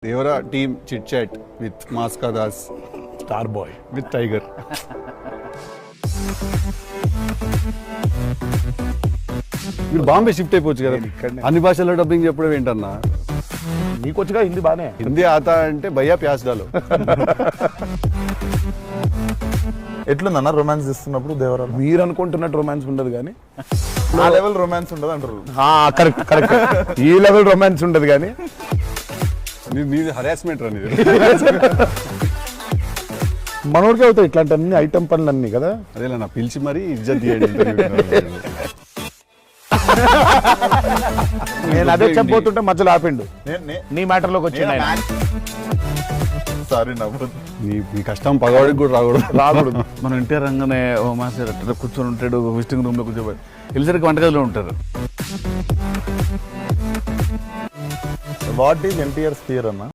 Devara team chit chat with Maska Das, Star Boy. with Tiger. మీరు Bombay shift అయిపోవచ్చు కదా, నేను ఇక్కడనే. అన్ని భాషల్లో డబ్బింగ్ చెప్పడం ఏంటన్నా? నీకు వచ్చిగా హిందీ బానే. హిందీ ఆతా అంటే భయ్యా ప్యాస్ డాలో. ఎట్లుందన్న రొమాన్స్ ఇస్తున్నప్పుడు దేవరా మీరు అనుకుంటున్నట్టు రొమాన్స్ ఉండదు కానీ ఆ లెవెల్ రొమాన్స్ ఉండదు అంటారు. కరెక్ట్ కరెక్ట్ ఈ లెవెల్ రొమాన్స్ ఉండదు కానీ నీది హరాస్మెంట్ అనేది. మనోడికి అవుతాయి ఇట్లాంటి అన్ని ఐటమ్ పనులు అన్ని కదా. అదేలా నా పిలిచి మరీ ఇజ్జత్ తీయండి interview. నేను అదే చెప్పబోతుంటే మధ్యలో ఆపిండు. నీ మ్యాటర్లోకి వచ్చింది ఆయన. సారీ నవ్వు. నీ కష్టం పగవాడికి కూడా రాకూడదు. రాకూడదు. మనం ఇంటి రంగానే ఓ మాస్టర్ అట్లా కూర్చొని ఉంటాడు, విజిటింగ్ రూమ్ లో కూర్చోబెట్టి వెళ్ళేసరికి వంటగదిలో ఉంటారు. వాట్ ఈజ్ ఎన్టీఆర్ స్పియర్ అన్న?